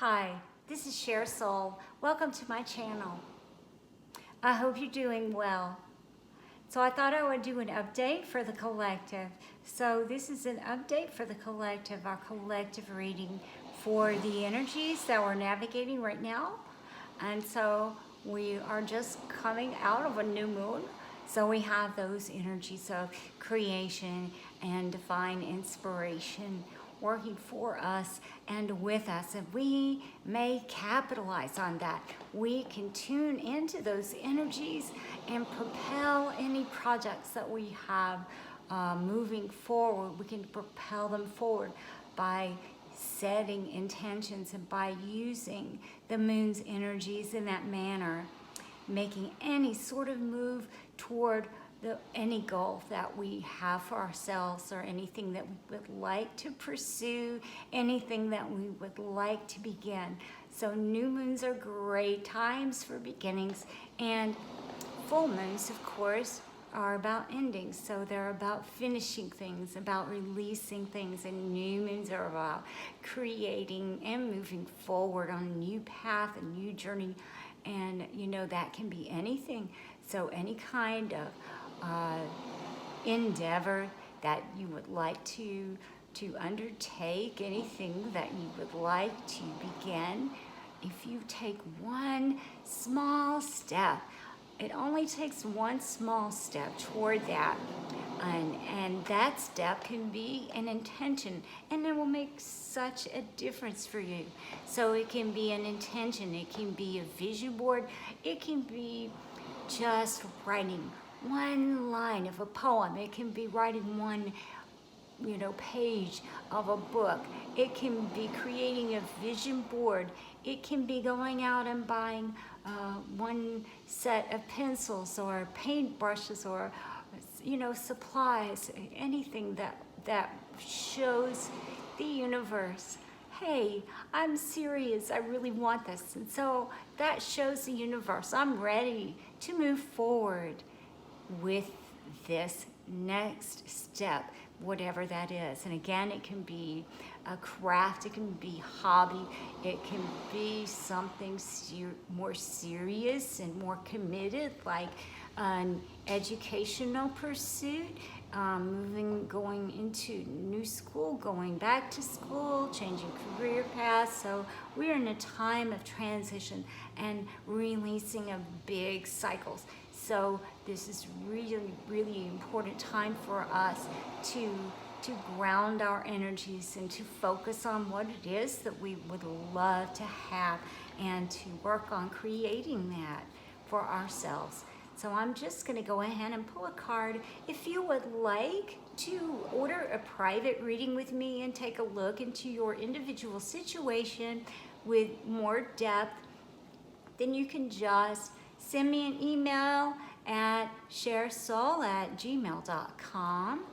Hi, this is Share Soul. Welcome to my channel. I hope you're doing well. So I thought I would do an update for the collective. So this is an update for the collective, our collective reading for the energies that we're navigating right now. And so we are just coming out of a new moon. So we have those energies of creation and divine inspiration working for us and with us, and we may capitalize on that. We can tune into those energies and propel any projects that we have moving forward. We can propel them forward by setting intentions and by using the moon's energies in that manner, making any sort of move toward any goal that we have for ourselves, or anything that we would like to pursue, anything that we would like to begin. So new moons are great times for beginnings, and full moons, of course, are about endings. So they're about finishing things, about releasing things, and new moons are about creating and moving forward on a new path, a new journey. And you know, that can be anything. So any kind of endeavor that you would like to undertake, anything that you would like to begin, if you take one small step, it only takes one small step toward that, and that step can be an intention, and it will make such a difference for you. So it can be an intention, it can be a vision board, it can be just writing one line of a poem, it can be writing one page of a book, it can be creating a vision board, it can be going out and buying one set of pencils or paint brushes, or supplies, anything that shows the universe, hey, I'm serious, I really want this. And so that shows the universe, I'm ready to move forward with this next step, whatever that is. And again, it can be a craft, it can be hobby, it can be something more serious and more committed, like an educational pursuit, going into new school, going back to school, changing career paths. So we're in a time of transition and releasing of big cycles. So this is really, really important time for us to ground our energies and to focus on what it is that we would love to have, and to work on creating that for ourselves. So I'm just going to go ahead and pull a card. If you would like to order a private reading with me and take a look into your individual situation with more depth, then you can just send me an email at sharesoul@gmail.com,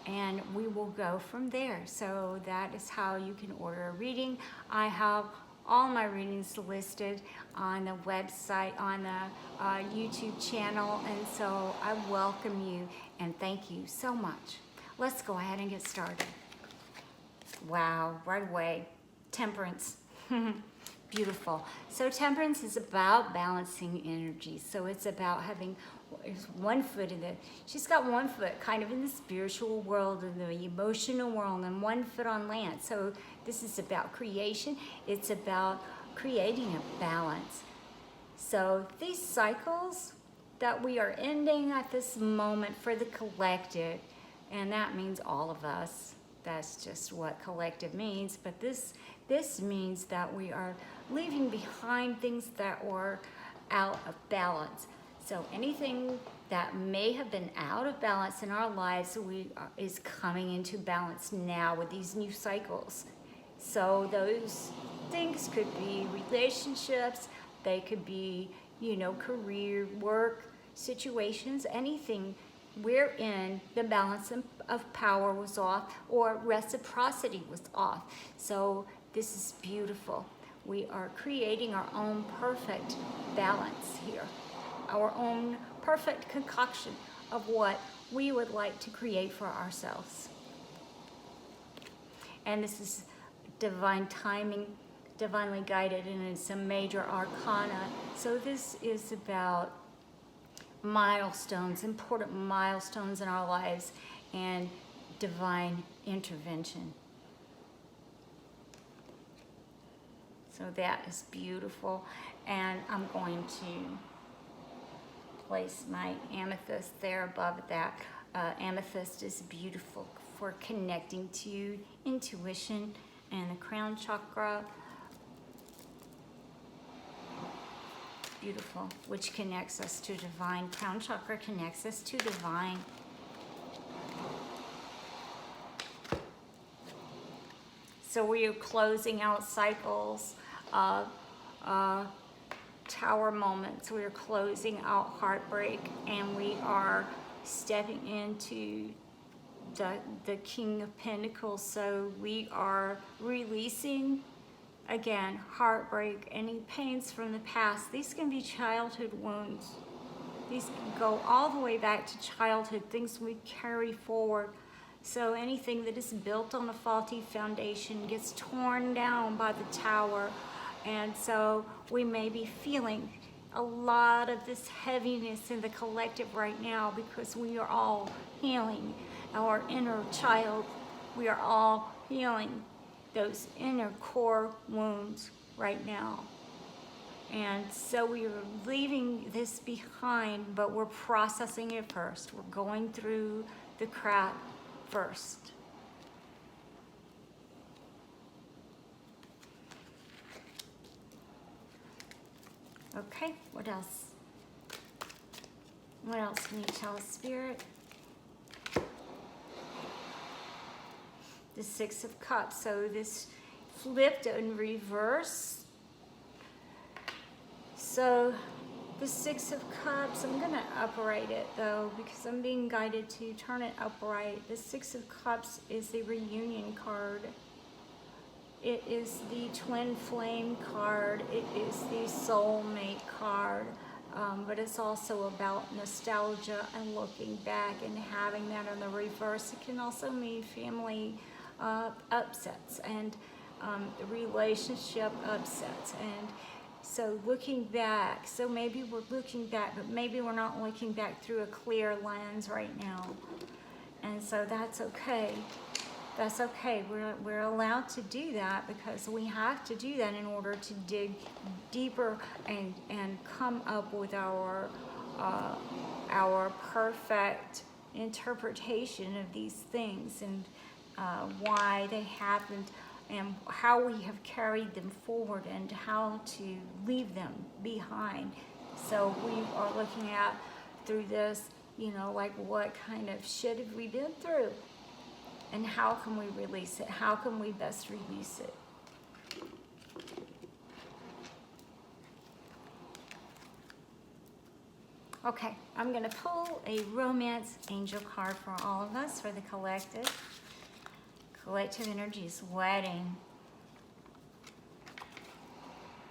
and we will go from there. So that is how you can order a reading. I have all my readings listed on the website, on the YouTube channel, and so I welcome you and thank you so much. Let's go ahead and get started. Wow, right away, Temperance. Beautiful. So temperance is about balancing energy. So it's about having one foot she's got one foot kind of in the spiritual world and the emotional world, and one foot on land. So this is about creation. It's about creating a balance. So these cycles that we are ending at this moment for the collective, and that means all of us. That's just what collective means. But this means that we are leaving behind things that were out of balance. So anything that may have been out of balance in our lives is coming into balance now with these new cycles. So those things could be relationships, they could be, career, work, situations, anything wherein the balance of power was off or reciprocity was off. So this is beautiful. We are creating our own perfect balance here, our own perfect concoction of what we would like to create for ourselves. And this is divine timing divinely guided, and it's a major arcana. So this is about milestones, important milestones in our lives, and divine intervention. So that is beautiful. And I'm going to place my amethyst there above that. Amethyst is beautiful for connecting to intuition and the crown chakra. Beautiful, which connects us to divine. Crown chakra connects us to divine. So we are closing out cycles of tower moments. We are closing out heartbreak, and we are stepping into the King of Pentacles. So we are releasing, again, heartbreak, any pains from the past. These can be childhood wounds. These can go all the way back to childhood, things we carry forward. So anything that is built on a faulty foundation gets torn down by the tower. And so we may be feeling a lot of this heaviness in the collective right now, because we are all healing our inner child. We are all healing those inner core wounds right now. And so we are leaving this behind, but we're processing it first. We're going through the crap first. Okay, what else? What else can you tell us, Spirit? The Six of Cups. So this flipped in reverse. So the Six of Cups, I'm going to upright it though, because I'm being guided to turn it upright. The Six of Cups is the reunion card. It is the twin flame card. It is the soulmate card. But it's also about nostalgia and looking back and having that in the reverse. It can also mean family upsets and relationship upsets. And so looking back, so maybe we're looking back, but maybe we're not looking back through a clear lens right now. And so that's okay. That's okay. We're allowed to do that, because we have to do that in order to dig deeper and come up with our perfect interpretation of these things, and why they happened, and how we have carried them forward, and how to leave them behind. So we are looking at through this, you know, like what kind of shit have we been through? And how can we release it? How can we best release it? Okay, I'm going to pull a romance angel card for all of us, for the collective. Collective energy is wedding.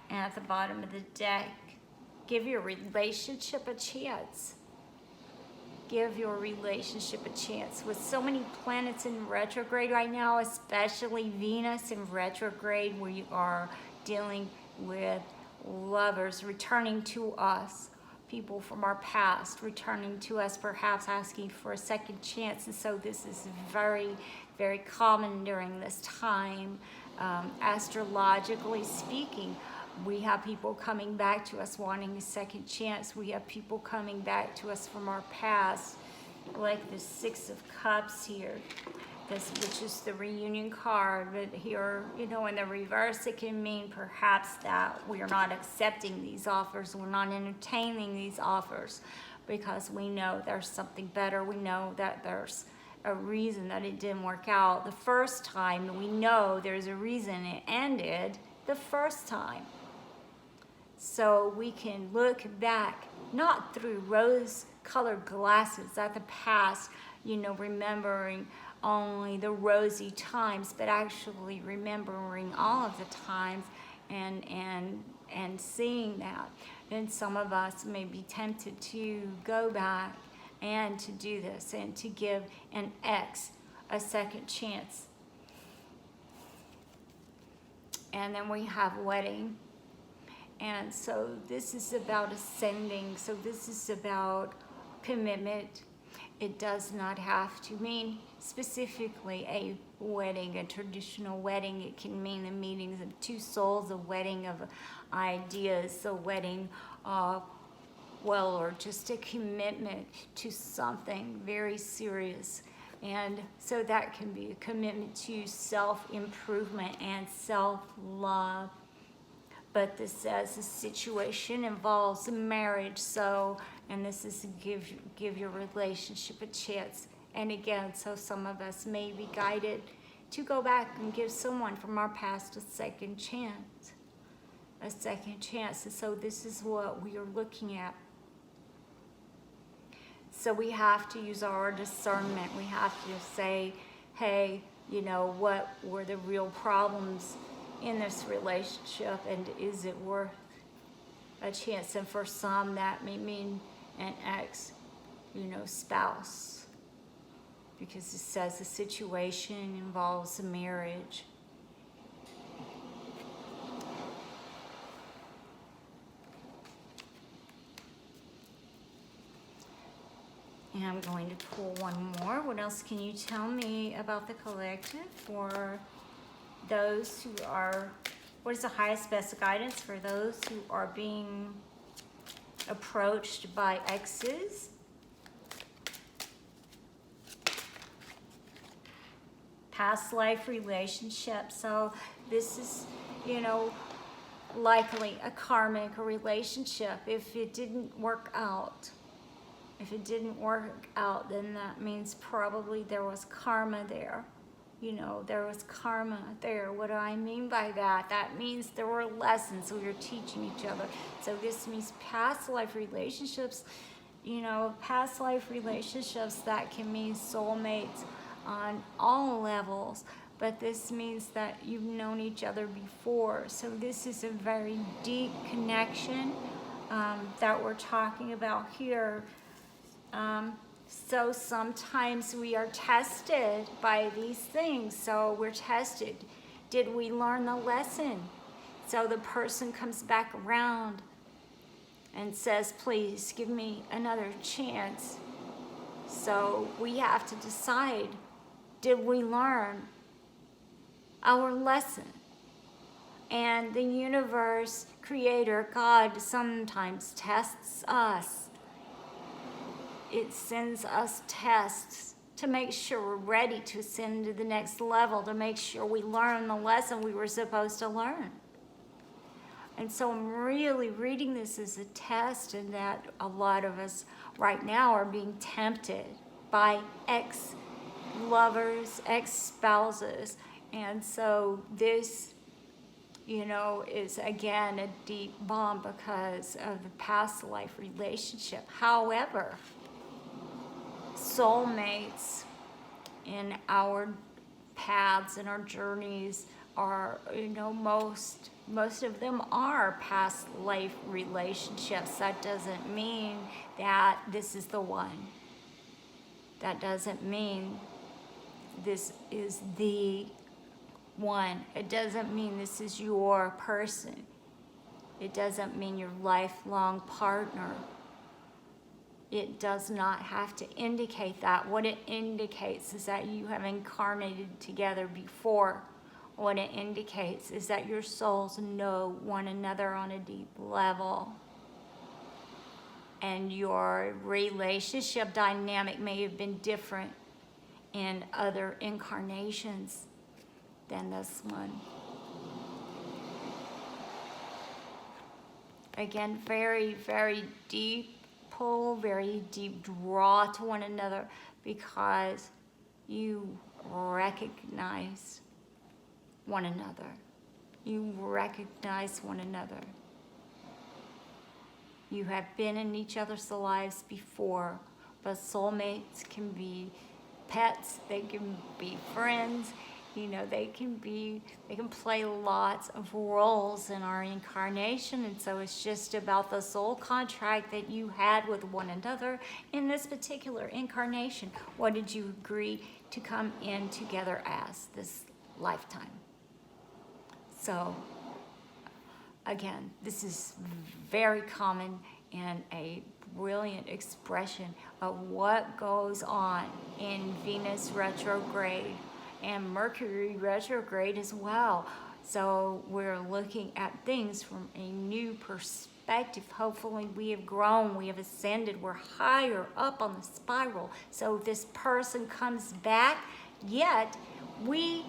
And at the bottom of the deck, give your relationship a chance. Give your relationship a chance. With so many planets in retrograde right now, especially Venus in retrograde, we are dealing with lovers returning to us, people from our past returning to us, perhaps asking for a second chance. And so this is very, very common during this time. Astrologically speaking, we have people coming back to us wanting a second chance. We have people coming back to us from our past, like the Six of Cups here, which is the reunion card. But here, you know, in the reverse, it can mean perhaps that we are not accepting these offers. We're not entertaining these offers because we know there's something better. We know that there's a reason that it didn't work out the first time. We know there's a reason it ended the first time. So we can look back, not through rose-colored glasses at the past, you know, remembering only the rosy times, but actually remembering all of the times and seeing that. And some of us may be tempted to go back and to do this and to give an ex a second chance. And then we have wedding. And so this is about ascending. So this is about commitment. It does not have to mean specifically a wedding, a traditional wedding. It can mean the meetings of two souls, a wedding of ideas, a wedding of, well, or just a commitment to something very serious. And so that can be a commitment to self-improvement and self-love. But this says the situation involves marriage, so, and this is to give your relationship a chance. And again, so some of us may be guided to go back and give someone from our past a second chance. A second chance. And so this is what we are looking at. So we have to use our discernment. We have to say, hey, you know, what were the real problems in this relationship, and is it worth a chance? And for some, that may mean an ex, you know, spouse, because it says the situation involves a marriage. And I'm going to pull one more. What else can you tell me about the collective for those who are, what is the highest best guidance for those who are being approached by exes? Past life relationships. So this is, you know, likely a karmic relationship. If it didn't work out, then that means probably there was karma there. You know, there was karma there. What do I mean by that? That means there were lessons we were teaching each other. So this means past life relationships, you know, past life relationships, that can mean soulmates on all levels. But this means that you've known each other before. So this is a very deep connection that we're talking about here. So sometimes we are tested by these things. So we're tested. Did we learn the lesson? So the person comes back around and says, please give me another chance. So we have to decide, did we learn our lesson? And the universe, creator, God, sometimes tests us. It sends us tests to make sure we're ready to ascend to the next level, to make sure we learn the lesson we were supposed to learn. And so I'm really reading this as a test, and that a lot of us right now are being tempted by ex-lovers, ex-spouses. And so this, you know, is again a deep bomb because of the past life relationship. However, soulmates in our paths and our journeys are, you know, most of them are past life relationships. That doesn't mean that this is the one. That doesn't mean this is the one. It doesn't mean this is your person. It doesn't mean your lifelong partner. It does not have to indicate that. What it indicates is that you have incarnated together before. What it indicates is that your souls know one another on a deep level. And your relationship dynamic may have been different in other incarnations than this one. Again, very, very deep pull, very deep draw to one another, because you recognize one another. You recognize one another. You have been in each other's lives before, but soulmates can be pets, they can be friends, you know, they can play lots of roles in our incarnation. And so it's just about the soul contract that you had with one another in this particular incarnation. What did you agree to come in together as this lifetime? So again, this is very common and a brilliant expression of what goes on in Venus retrograde and Mercury retrograde as well. So we're looking at things from a new perspective. Hopefully we have grown, we have ascended, we're higher up on the spiral. So this person comes back, yet we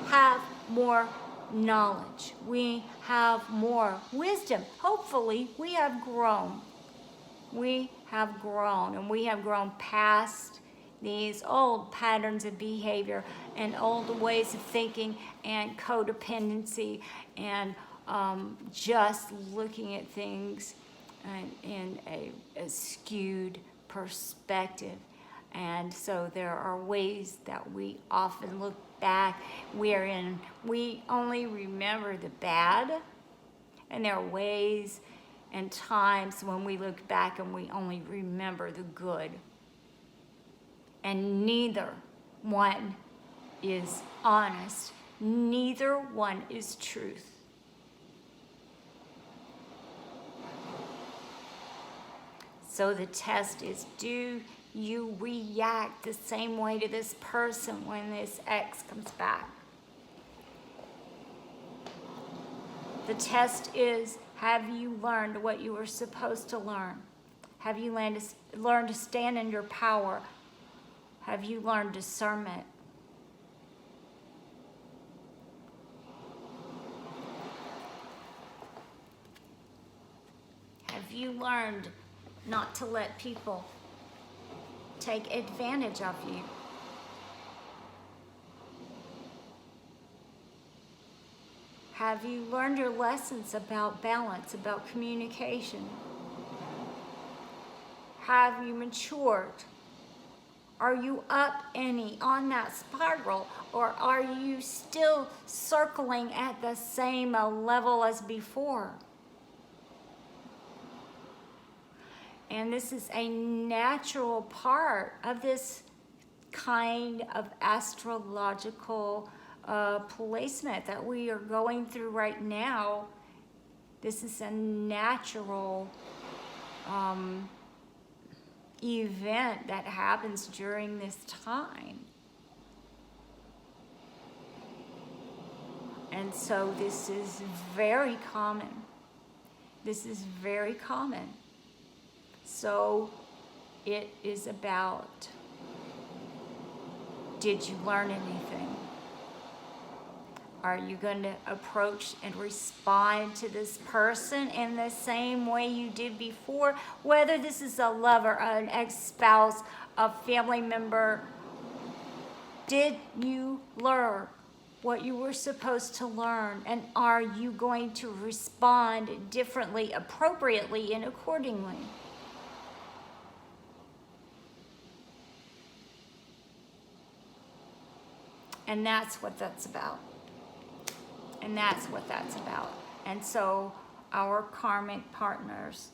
have more knowledge. We have more wisdom. Hopefully we have grown. We have grown, and we have grown past these old patterns of behavior and old ways of thinking and codependency and just looking at things in a skewed perspective. And so there are ways that we often look back wherein we only remember the bad, and there are ways and times when we look back and we only remember the good. And neither one is honest. Neither one is truth. So the test is, do you react the same way to this person when this ex comes back? The test is, have you learned what you were supposed to learn? Have you learned to stand in your power? Have you learned discernment? Have you learned not to let people take advantage of you? Have you learned your lessons about balance, about communication? Have you matured? Are you up any on that spiral, or are you still circling at the same level as before? And this is a natural part of this kind of astrological placement that we are going through right now. This is a natural event that happens during this time. And so this is very common. This is very common. So it is about, did you learn anything? Are you going to approach and respond to this person in the same way you did before? Whether this is a lover, an ex-spouse, a family member, did you learn what you were supposed to learn? And are you going to respond differently, appropriately, and accordingly? And that's what that's about. And that's what that's about. And so our karmic partners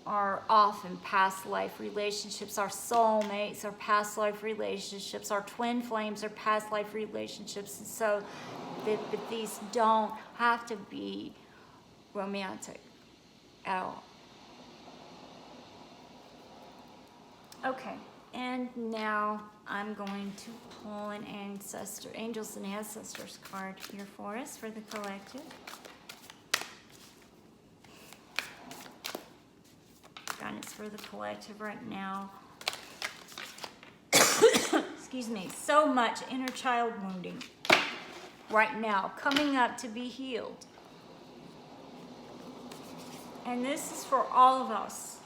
are often past life relationships. Our soulmates are past life relationships. Our twin flames are past life relationships. And so but these don't have to be romantic at all. Okay, and now I'm going to pull an Ancestor, Angels and Ancestors card here for us for the collective. Guidance for the collective right now. Excuse me. So much inner child wounding right now, coming up to be healed. And this is for all of us.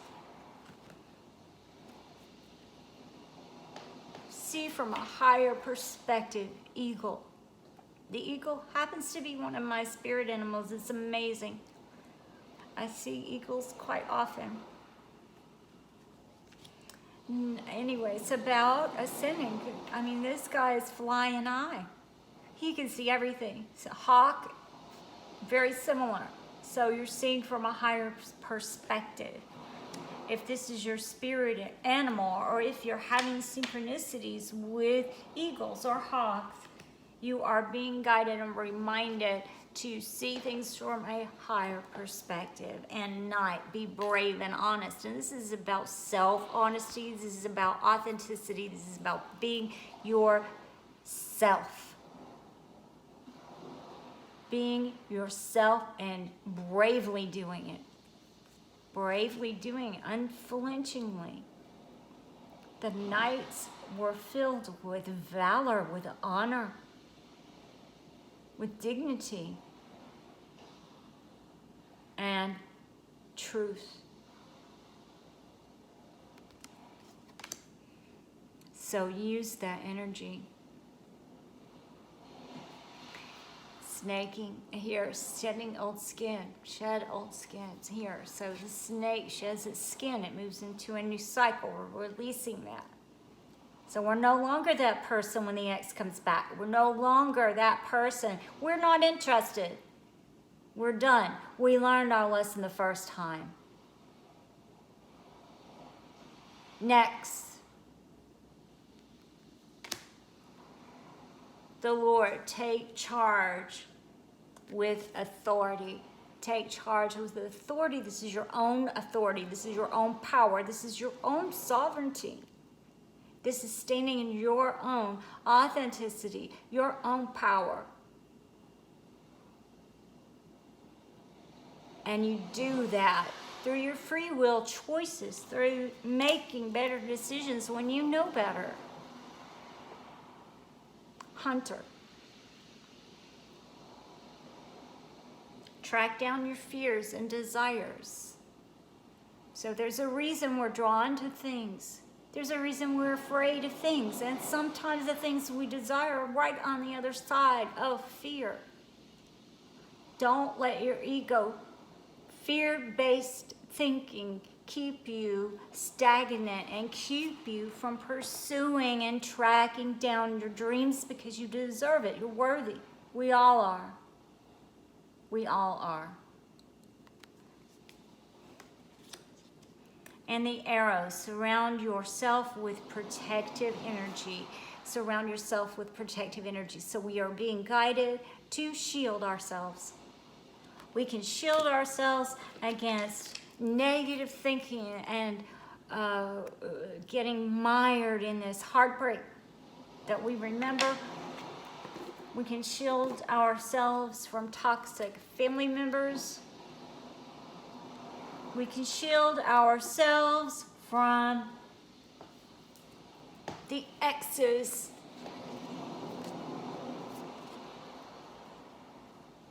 See from a higher perspective, eagle. The eagle happens to be one of my spirit animals. It's amazing. I see eagles quite often. Anyway, it's about ascending. I mean, this guy is flying high. He can see everything. It's a hawk, very similar. So you're seeing from a higher perspective. If this is your spirit animal, or if you're having synchronicities with eagles or hawks, You are being guided and reminded to see things from a higher perspective and not be brave and honest. And this is about self-honesty. This is about authenticity. This is about being yourself. Being yourself and bravely doing it. Bravely doing it, unflinchingly. The nights were filled with valor, with honor, with dignity, and truth. So use that energy. Snaking here, shedding old skin, shed old skin here. So the snake sheds its skin, it moves into a new cycle. We're releasing that. So we're no longer that person when the ex comes back. We're no longer that person. We're not interested. We're done. We learned our lesson the first time. Next. The Lord, take charge with authority. Take charge with authority. This is your own authority. This is your own power. This is your own sovereignty. This is standing in your own authenticity, your own power. And you do that through your free will choices, through making better decisions when you know better. Hunter. Track down your fears and desires. So there's a reason we're drawn to things. There's a reason we're afraid of things. And sometimes the things we desire are right on the other side of fear. Don't let your ego, fear-based thinking, keep you stagnant and keep you from pursuing and tracking down your dreams, because you deserve it. You're worthy. We all are. We all are. And the arrows, surround yourself with protective energy. Surround yourself with protective energy. So we are being guided to shield ourselves. We can shield ourselves against negative thinking and getting mired in this heartbreak that we remember. We can shield ourselves from toxic family members. We can shield ourselves from the exes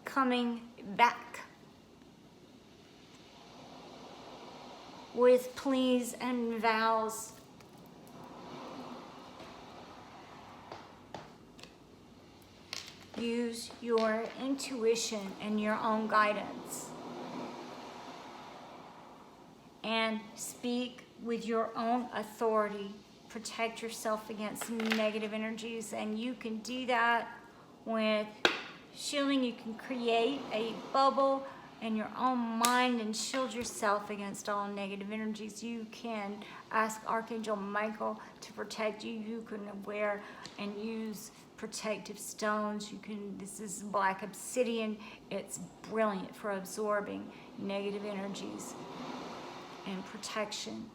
coming back with pleas and vows. Use your intuition and your own guidance. And speak with your own authority. Protect yourself against negative energies. And you can do that with shielding. You can create a bubble in your own mind and shield yourself against all negative energies. You can ask Archangel Michael to protect you. You can wear and use protective stones. This is black obsidian. It's brilliant for absorbing negative energies and protection.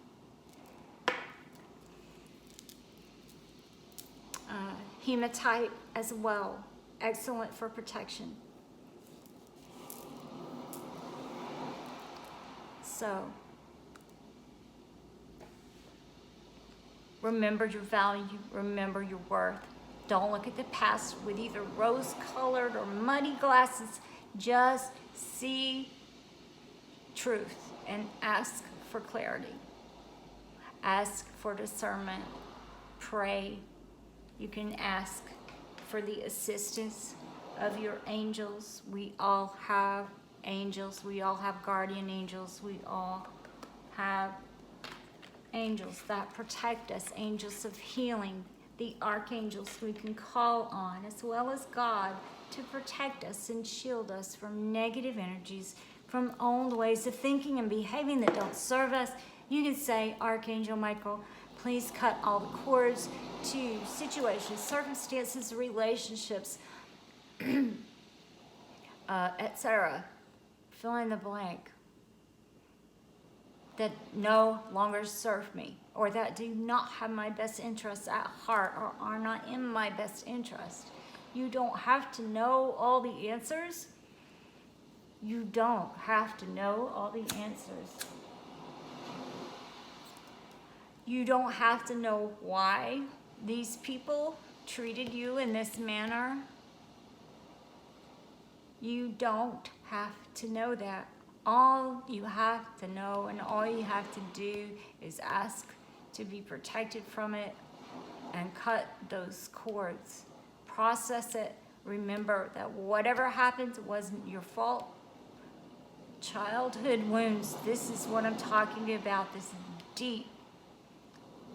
Hematite as well, excellent for protection. So, remember your value, remember your worth. Don't look at the past with either rose-colored or muddy glasses. Just see truth and ask for clarity. Ask for discernment. Pray. You can ask for the assistance of your angels. We all have angels. We all have guardian angels. We all have angels that protect us, angels of healing, the archangels we can call on, as well as God, to protect us and shield us from negative energies, from old ways of thinking and behaving that don't serve us. You can say, Archangel Michael, please cut all the cords to situations, circumstances, relationships, etc. Fill in the blank. That no longer serve me, or that do not have my best interests at heart, or are not in my best interest. You don't have to know all the answers. You don't have to know all the answers. You don't have to know why these people treated you in this manner. You don't have to know that. All you have to know and all you have to do is ask to be protected from it and cut those cords. Process it. Remember that whatever happened wasn't your fault. Childhood wounds, this is what I'm talking about, this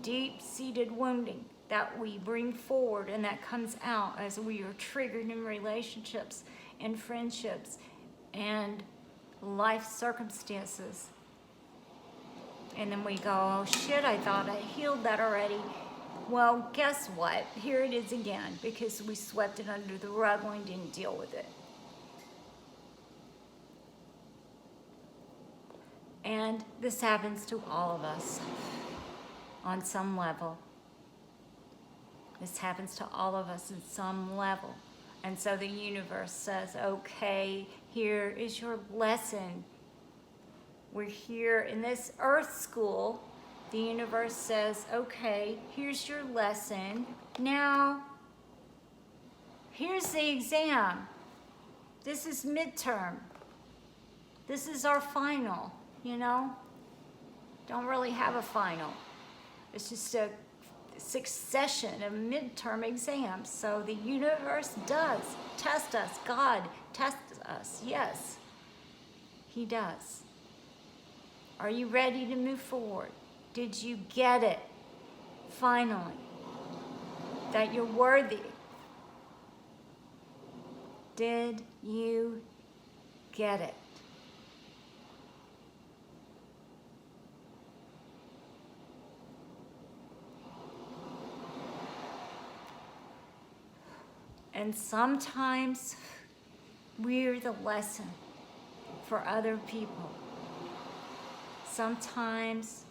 deep-seated wounding that we bring forward and that comes out as we are triggered in relationships and friendships and life circumstances. And then we go, oh shit, I thought I healed that already. Well, guess what? Here it is again, because we swept it under the rug and we didn't deal with it. And this happens to all of us on some level. This happens to all of us in some level. And so the universe says, okay, here is your lesson. We're here in this earth school. The universe says, okay, here's your lesson. Now, here's the exam. This is midterm. This is our final, you know? Don't really have a final. It's just a succession of midterm exams. So the universe does test us. God tests us. Yes, He does. Are you ready to move forward? Did you get it? Finally. That you're worthy. Did you get it? And sometimes we're the lesson for other people. Sometimes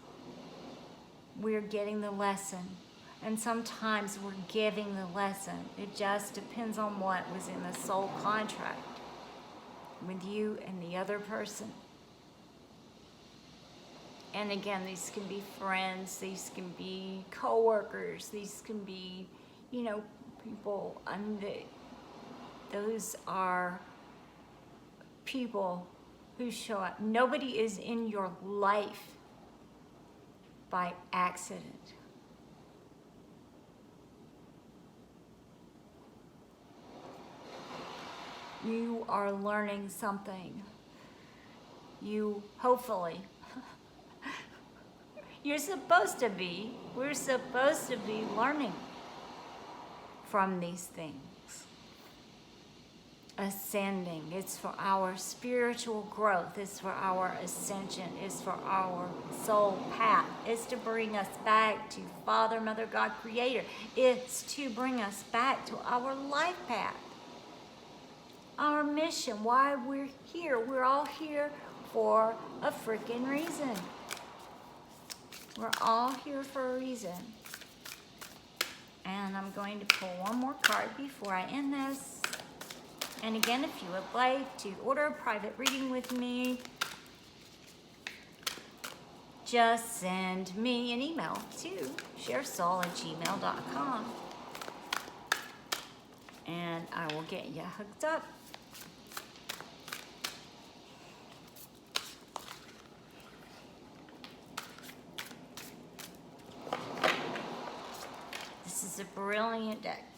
we're getting the lesson, and sometimes we're giving the lesson. It just depends on what was in the soul contract with you and the other person. And again, these can be friends, these can be co-workers, these can be, you know, people. Those are people who show up. Nobody is in your life by accident. You are learning something. You hopefully, we're supposed to be learning from these things. Ascending, it's for our spiritual growth, it's for our ascension, it's for our soul path, it's to bring us back to Father, Mother, God, Creator. It's to bring us back to our life path, our mission, why we're here. We're all here for a freaking reason. We're all here for a reason. And I'm going to pull one more card before I end this. And again, if you would like to order a private reading with me, just send me an email to sharesoul@gmail.com. And I will get you hooked up. This is a brilliant deck.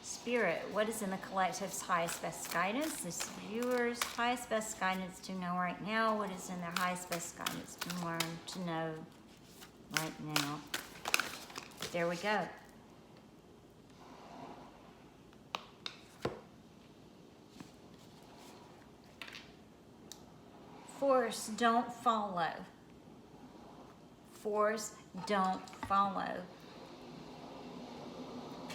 Spirit, what is in the collective's highest best guidance? This viewer's highest best guidance to know right now. What is in their highest best guidance to learn to know right now? There we go. Force, don't follow. Force, don't follow.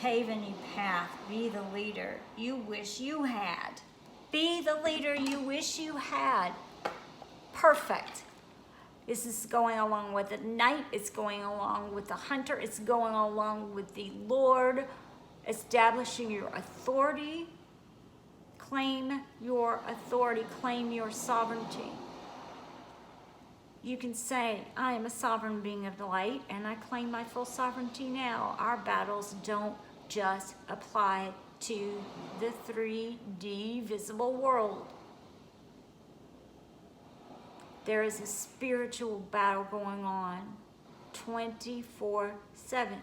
Pave a new path. Be the leader you wish you had. Be the leader you wish you had. Perfect. This is going along with the knight. It's going along with the hunter. It's going along with the Lord. Establishing your authority. Claim your authority. Claim your sovereignty. You can say, I am a sovereign being of the light, and I claim my full sovereignty now. Our battles don't just apply to the 3D visible world. There is a spiritual battle going on 24/7,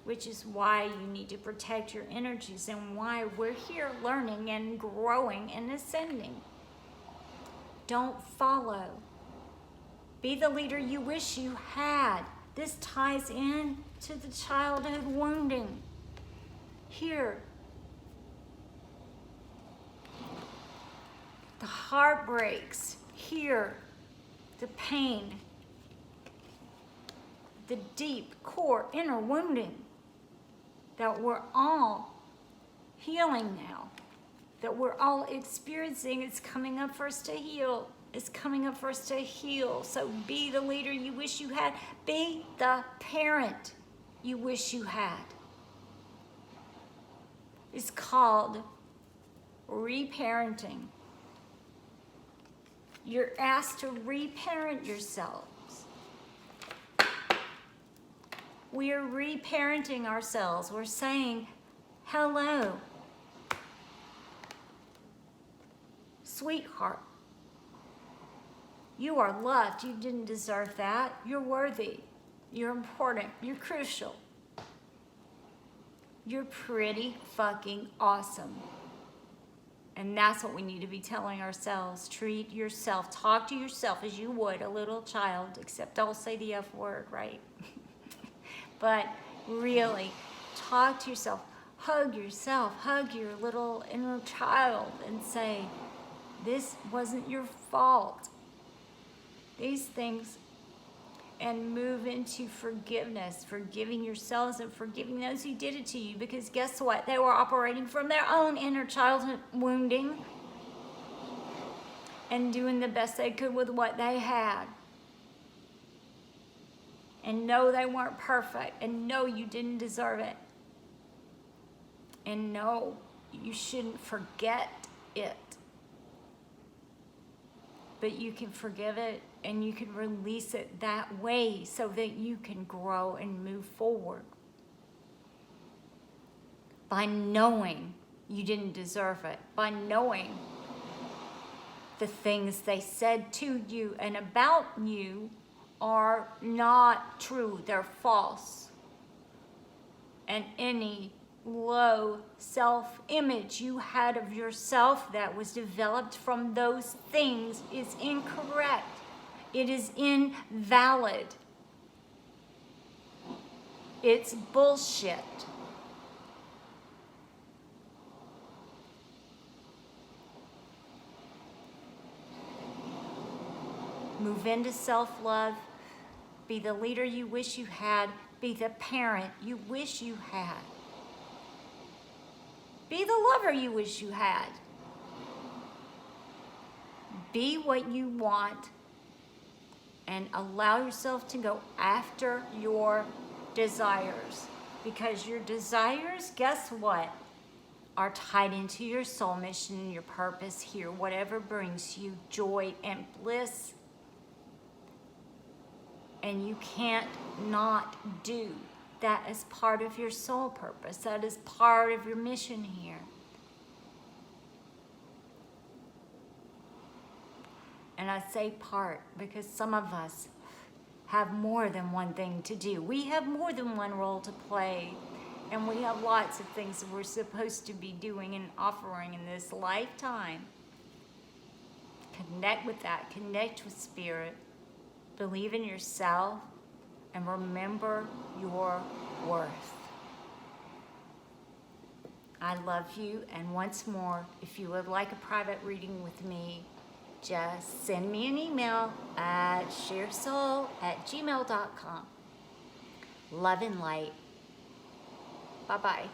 which is why you need to protect your energies and why we're here learning and growing and ascending. Don't follow. Be the leader you wish you had. This ties in to the childhood wounding. Here, the heartbreaks. Here, the pain. The deep core inner wounding that we're all healing now. That we're all experiencing. It's coming up for us to heal. It's coming up for us to heal. So be the leader you wish you had. Be the parent you wish you had. It's called reparenting. You're asked to reparent yourselves. We are reparenting ourselves. We're saying, hello, sweetheart. You are loved. You didn't deserve that. You're worthy. You're important. You're crucial. You're pretty fucking awesome. And that's what we need to be telling ourselves. Treat yourself. Talk to yourself as you would a little child, except don't say the F word, right? But really, talk to yourself. Hug yourself. Hug your little inner child and say, this wasn't your fault. These things, and move into forgiveness, forgiving yourselves and forgiving those who did it to you, because guess what? They were operating from their own inner childhood wounding and doing the best they could with what they had. And no, they weren't perfect, and no, you didn't deserve it. And no, you shouldn't forget it. But you can forgive it and you can release it that way so that you can grow and move forward. By knowing you didn't deserve it, by knowing the things they said to you and about you are not true, they're false. And any low self-image you had of yourself that was developed from those things is incorrect. It is invalid. It's bullshit. Move into self-love. Be the leader you wish you had. Be the parent you wish you had. Be the lover you wish you had. Be what you want and allow yourself to go after your desires. Because your desires, guess what, are tied into your soul mission and your purpose here. Whatever brings you joy and bliss. And you can't not do that as part of your soul purpose. That is part of your mission here. And I say part because some of us have more than one thing to do. We have more than one role to play. And we have lots of things that we're supposed to be doing and offering in this lifetime. Connect with that. Connect with spirit. Believe in yourself. And remember your worth. I love you. And once more, if you would like a private reading with me, just send me an email at sharesoul@gmail.com. Love and light. Bye-bye.